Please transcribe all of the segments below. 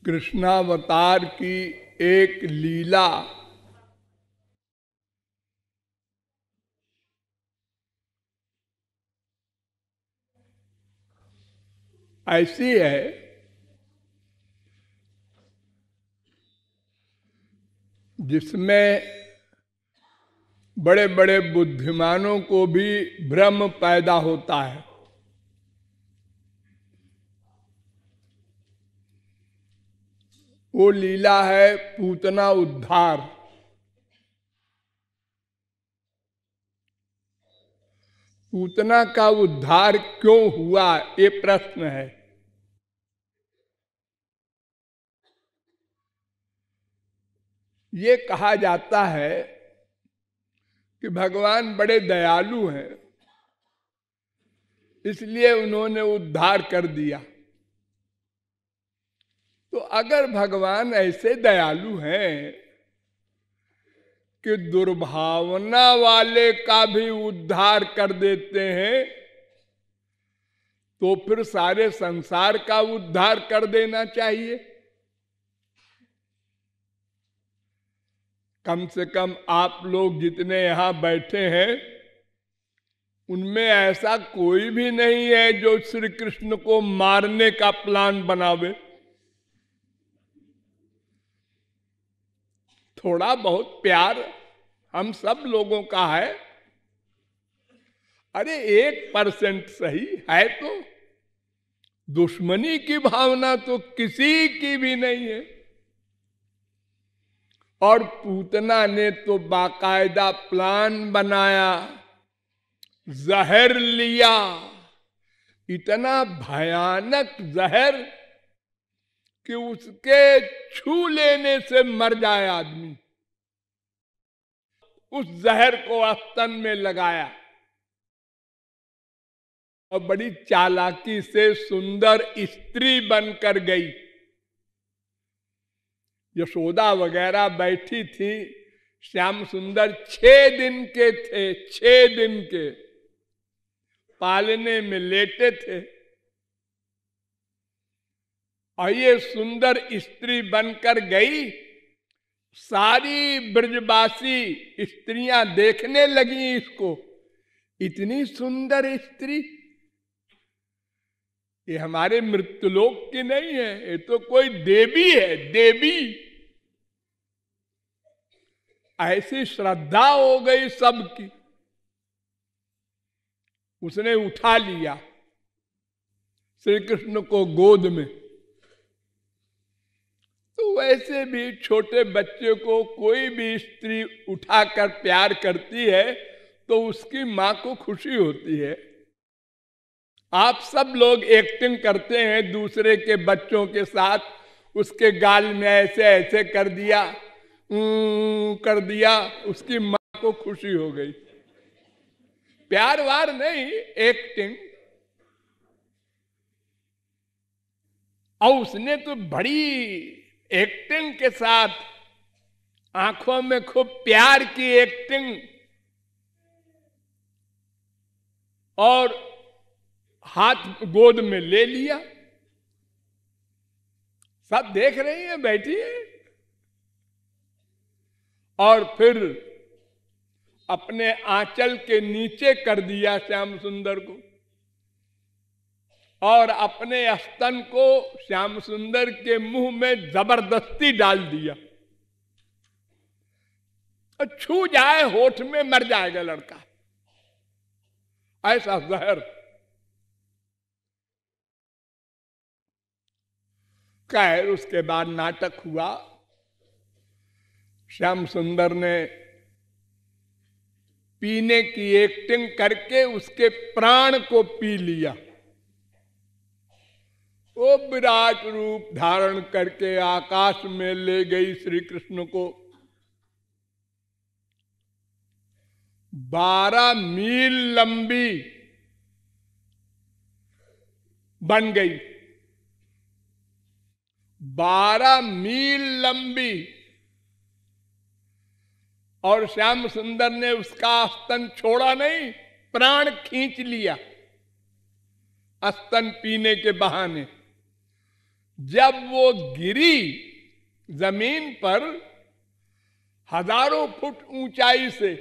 कृष्णावतार की एक लीला ऐसी है जिसमें बड़े बड़े बुद्धिमानों को भी भ्रम पैदा होता है। वो लीला है पूतना उद्धार। पूतना का उद्धार क्यों हुआ, ये प्रश्न है। ये कहा जाता है कि भगवान बड़े दयालु हैं, इसलिए उन्होंने उद्धार कर दिया। तो अगर भगवान ऐसे दयालु हैं कि दुर्भावना वाले का भी उद्धार कर देते हैं, तो फिर सारे संसार का उद्धार कर देना चाहिए। कम से कम आप लोग जितने यहां बैठे हैं उनमें ऐसा कोई भी नहीं है जो श्री कृष्ण को मारने का प्लान बनावे। थोड़ा बहुत प्यार हम सब लोगों का है। अरे 1% सही है, तो दुश्मनी की भावना तो किसी की भी नहीं है। और पूतना ने तो बाकायदा प्लान बनाया, जहर लिया, इतना भयानक जहर कि उसके छू लेने से मर जाए आदमी। उस जहर को स्तन में लगाया और बड़ी चालाकी से सुंदर स्त्री बनकर गई। यशोदा वगैरह बैठी थी, श्याम सुंदर 6 दिन के थे, 6 दिन के पालने में लेटे थे, और ये सुंदर स्त्री बनकर गई। सारी ब्रजवासी स्त्रियां देखने लगी इसको, इतनी सुंदर स्त्री, ये हमारे मृत्युलोक की नहीं है, ये तो कोई देवी है, देवी। ऐसी श्रद्धा हो गई सबकी। उसने उठा लिया श्री कृष्ण को गोद में। तो वैसे भी छोटे बच्चे को कोई भी स्त्री उठाकर प्यार करती है तो उसकी मां को खुशी होती है। आप सब लोग एक्टिंग करते हैं दूसरे के बच्चों के साथ, उसके गाल में ऐसे ऐसे कर दिया, कर दिया, उसकी मां को खुशी हो गई। प्यार वार नहीं, एक्टिंग। और उसने तो बड़ी एक्टिंग के साथ आंखों में खूब प्यार की एक्टिंग, और हाथ गोद में ले लिया। सब देख रही है, बैठी है। और फिर अपने आंचल के नीचे कर दिया श्याम सुंदर को, और अपने स्तन को श्याम सुंदर के मुंह में जबरदस्ती डाल दिया। छू जाए होठ में मर जाएगा लड़का, ऐसा जहर। खैर उसके बाद नाटक हुआ। श्याम सुंदर ने पीने की एक्टिंग करके उसके प्राण को पी लिया। वो विराट रूप धारण करके आकाश में ले गई श्री कृष्ण को। 12 मील लंबी बन गई, 12 मील लंबी। और श्याम सुंदर ने उसका स्तन छोड़ा नहीं, प्राण खींच लिया स्तन पीने के बहाने। जब वो गिरी जमीन पर हजारों फुट ऊंचाई से,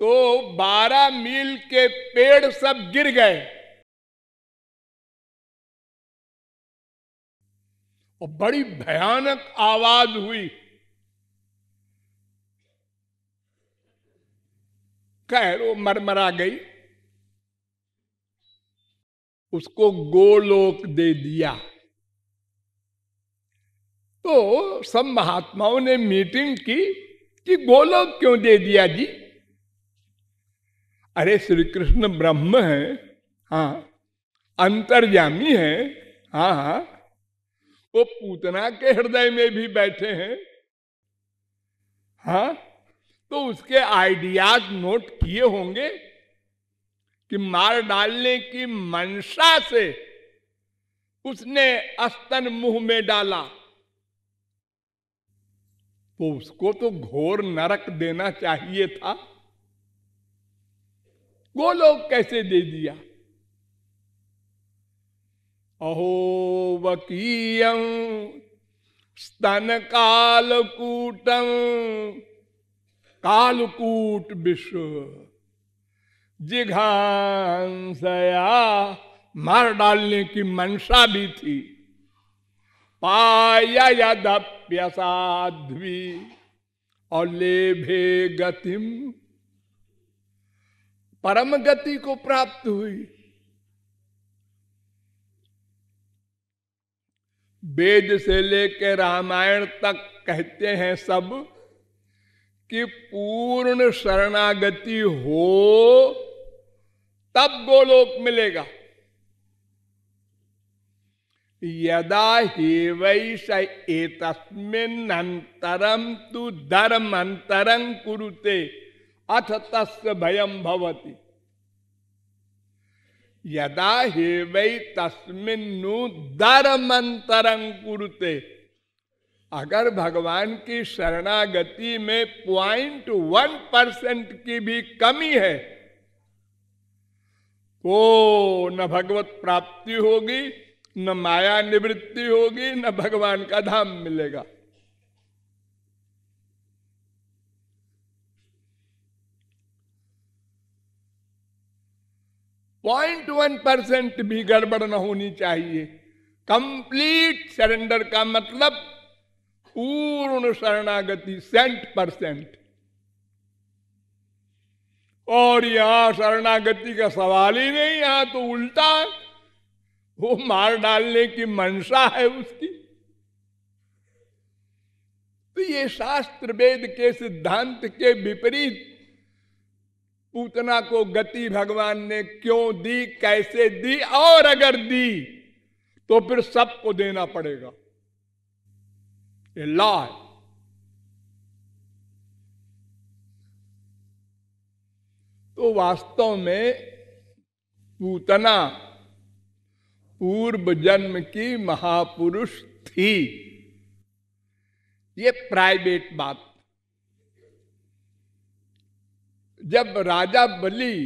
तो 12 मील के पेड़ सब गिर गए और बड़ी भयानक आवाज हुई। खैर वो मरमरा गई, उसको गोलोक दे दिया। तो सब महात्माओं ने मीटिंग की कि गोलोक क्यों दे दिया जी? अरे श्री कृष्ण ब्रह्म है, हाँ, अंतर्यामी है, हाँ हाँ, वो पूतना के हृदय में भी बैठे हैं, हाँ, तो उसके आइडियाज नोट किए होंगे कि मार डालने की मंशा से उसने अस्तन मुंह में डाला, तो उसको तो घोर नरक देना चाहिए था। गोलोक कैसे दे दिया? अहो वकीयं स्तन कालकूटं कालकूट विश्व जिघांसया, मार डालने की मंशा भी थी। पाया यदप्यसाध्वी और लेभे गतिम, परम गति को प्राप्त हुई। वेद से लेकर रामायण तक कहते हैं सब कि पूर्ण शरणागति हो तब गोलोक मिलेगा। यदा ही वैष एतस्मिन् अंतरम तु धर्मांतरं कुरुते अथ तस्य भयं भवति। यदा हे वै तस्मिन्नु धर्मांतरं कुरुते, अगर भगवान की शरणागति में 0.1% की भी कमी है तो न भगवत प्राप्ति होगी, न माया निवृत्ति होगी, न भगवान का धाम मिलेगा। 0.1% भी गड़बड़ न होनी चाहिए। कंप्लीट सरेंडर का मतलब पूर्ण शरणागति 100%। और यहां शरणागति का सवाल ही नहीं, यहां तो उल्टा है, वो मार डालने की मंशा है उसकी। तो ये शास्त्र वेद के सिद्धांत के विपरीत पूतना को गति भगवान ने क्यों दी, कैसे दी, और अगर दी तो फिर सबको देना पड़ेगा। ये लॉ है। तो वास्तव में पूतना पूर्व जन्म की महापुरुष थी, ये प्राइवेट बात। जब राजा बलि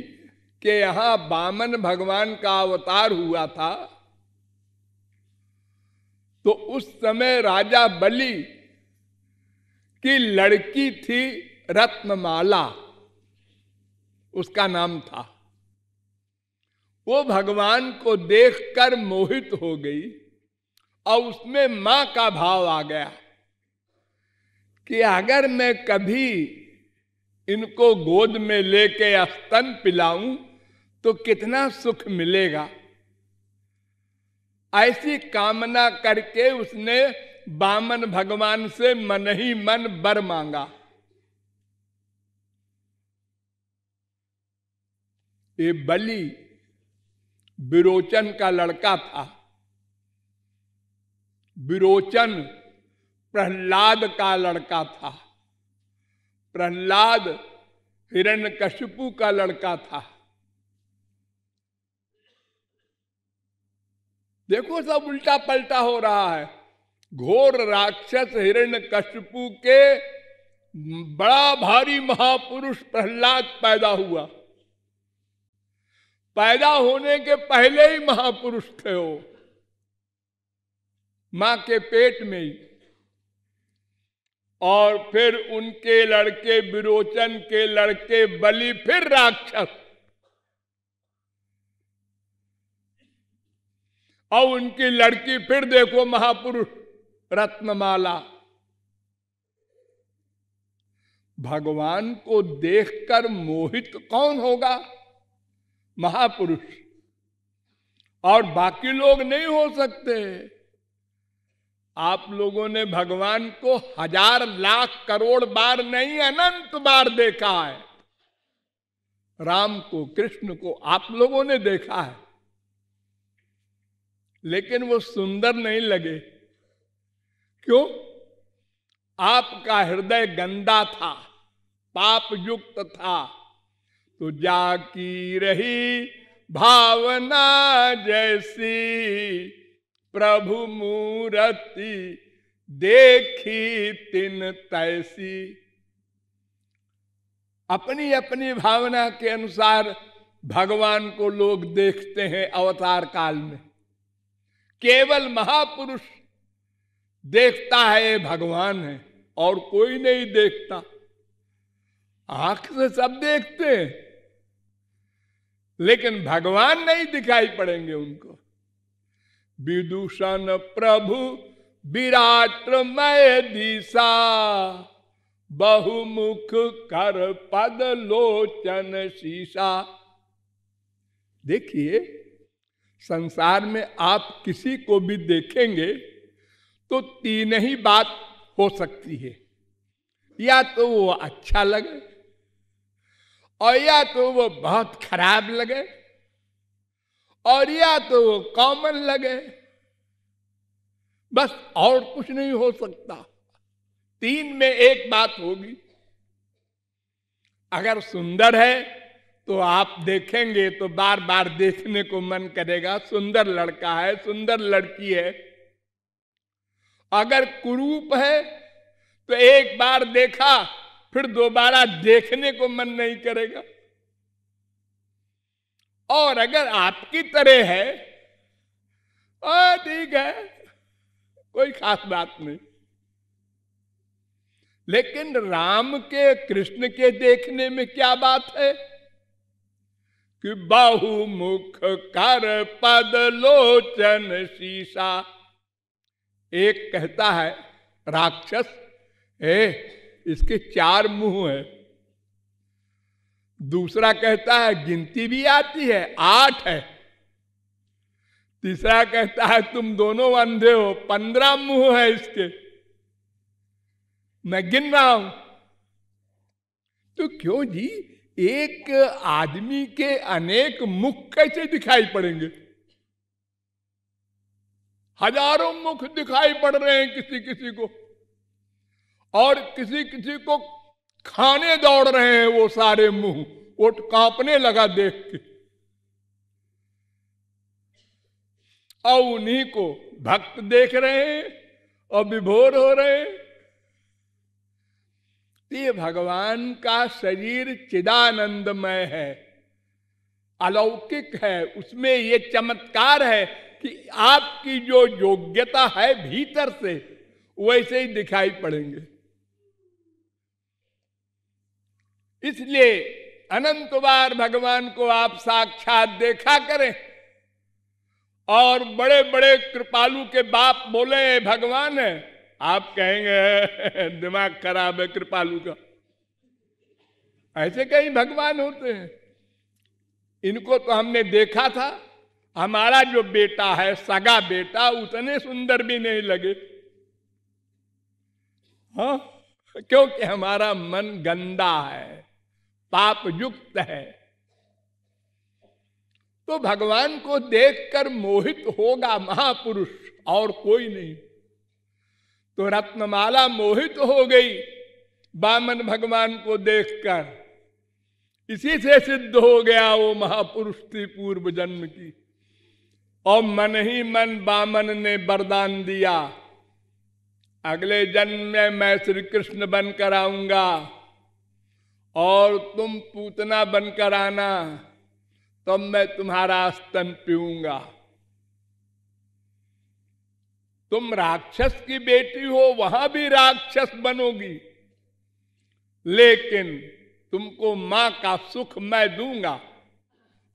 के यहां वामन भगवान का अवतार हुआ था तो उस समय राजा बलि की लड़की थी रत्नमाला, उसका नाम था। वो भगवान को देखकर मोहित हो गई और उसमें मां का भाव आ गया कि अगर मैं कभी इनको गोद में लेके स्तन पिलाऊं तो कितना सुख मिलेगा। ऐसी कामना करके उसने वामन भगवान से मन ही मन वर मांगा। ये बलि विरोचन का लड़का था। विरोचन प्रहलाद का लड़का था। प्रहलाद हिरण्यकशिपु का लड़का था। देखो सब उल्टा पलटा हो रहा है। घोर राक्षस हिरण्यकशिपु के बड़ा भारी महापुरुष प्रहलाद पैदा हुआ। पैदा होने के पहले ही महापुरुष थे वो। मां के पेट में ही। और फिर उनके लड़के विरोचन के लड़के बलि फिर राक्षस, और उनकी लड़की फिर देखो महापुरुष रत्नमाला। भगवान को देखकर मोहित कौन होगा? महापुरुष, और बाकी लोग नहीं हो सकते। आप लोगों ने भगवान को 1000 लाख करोड़ बार नहीं, अनंत बार देखा है। राम को, कृष्ण को आप लोगों ने देखा है, लेकिन वो सुंदर नहीं लगे। क्यों? आपका हृदय गंदा था, पाप युक्त था। तो जाकी रही भावना जैसी, प्रभु मूरति देखी तिन तैसी। अपनी अपनी भावना के अनुसार भगवान को लोग देखते हैं अवतार काल में। केवल महापुरुष देखता है भगवान है, और कोई नहीं देखता। आंख से सब देखते हैं, लेकिन भगवान नहीं दिखाई पड़ेंगे उनको। विदूषण प्रभु विराटमय दिशा, बहुमुख कर पद लोचन शीशा। देखिए, संसार में आप किसी को भी देखेंगे तो 3 ही बात हो सकती है। या तो वो अच्छा लगे, और या तो वो बहुत खराब लगे, और या तो वो कॉमन लगे। बस और कुछ नहीं हो सकता। 3 में एक बात होगी। अगर सुंदर है तो आप देखेंगे तो बार बार देखने को मन करेगा। सुंदर लड़का है, सुंदर लड़की है। अगर कुरूप है तो एक बार देखा फिर दोबारा देखने को मन नहीं करेगा। और अगर आपकी तरह है, ठीक है, कोई खास बात नहीं। लेकिन राम के, कृष्ण के देखने में क्या बात है कि बहुमुख कर पद लोचन शीशा। एक कहता है राक्षस, इसके 4 मुंह है। दूसरा कहता है गिनती भी आती है, 8 है। तीसरा कहता है तुम दोनों अंधे हो, 15 मुंह है इसके, मैं गिन रहा हूं। तो क्यों जी, एक आदमी के अनेक मुख कैसे दिखाई पड़ेंगे? हजारों मुख दिखाई पड़ रहे हैं किसी किसी को, और किसी किसी को खाने दौड़ रहे हैं वो सारे मुंह। वो कांपने लगा देख के। और उन्हीं को भक्त देख रहे हैं और विभोर हो रहे हैं। ये भगवान का शरीर चिदानंदमय है, अलौकिक है। उसमें ये चमत्कार है कि आपकी जो योग्यता है भीतर से, वैसे ही दिखाई पड़ेंगे। इसलिए अनंत बार भगवान को आप साक्षात देखा करें। और बड़े बड़े कृपालु के बाप बोले भगवान है, आप कहेंगे दिमाग खराब है कृपालु का। ऐसे कहीं भगवान होते हैं? इनको तो हमने देखा था। हमारा जो बेटा है, सगा बेटा, उतने सुंदर भी नहीं लगे। हाँ, क्योंकि हमारा मन गंदा है, पाप युक्त है। तो भगवान को देखकर मोहित होगा महापुरुष, और कोई नहीं। तो रत्नमाला मोहित हो गई वामन भगवान को देखकर। इसी से सिद्ध हो गया वो महापुरुष थी पूर्व जन्म की। और मन ही मन वामन ने वरदान दिया, अगले जन्म में मैं श्री कृष्ण बनकर आऊंगा और तुम पूतना बनकर आना, तब मैं तुम्हारा स्तन पीऊंगा। तुम राक्षस की बेटी हो, वहां भी राक्षस बनोगी, लेकिन तुमको मां का सुख मैं दूंगा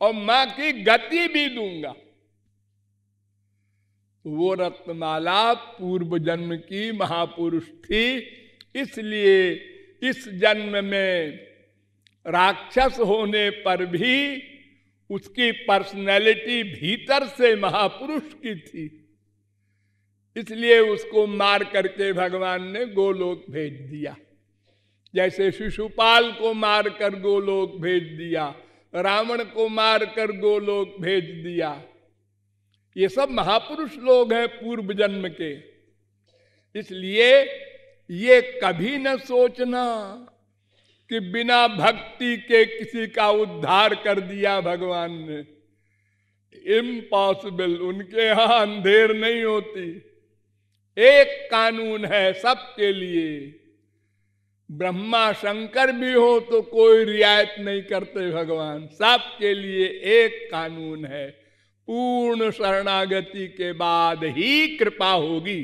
और मां की गति भी दूंगा। वो रत्नमाला पूर्व जन्म की महापुरुष थी, इसलिए इस जन्म में राक्षस होने पर भी उसकी पर्सनैलिटी भीतर से महापुरुष की थी, इसलिए उसको मार करके भगवान ने गोलोक भेज दिया। जैसे शिशुपाल को मारकर गोलोक भेज दिया, रावण को मारकर गोलोक भेज दिया। ये सब महापुरुष लोग हैं पूर्व जन्म के। इसलिए ये कभी न सोचना कि बिना भक्ति के किसी का उद्धार कर दिया भगवान ने। इम्पॉसिबल, उनके यहां अंधेर नहीं होती। एक कानून है सबके लिए, ब्रह्मा शंकर भी हो तो कोई रियायत नहीं करते भगवान, सबके लिए एक कानून है, पूर्ण शरणागति के बाद ही कृपा होगी।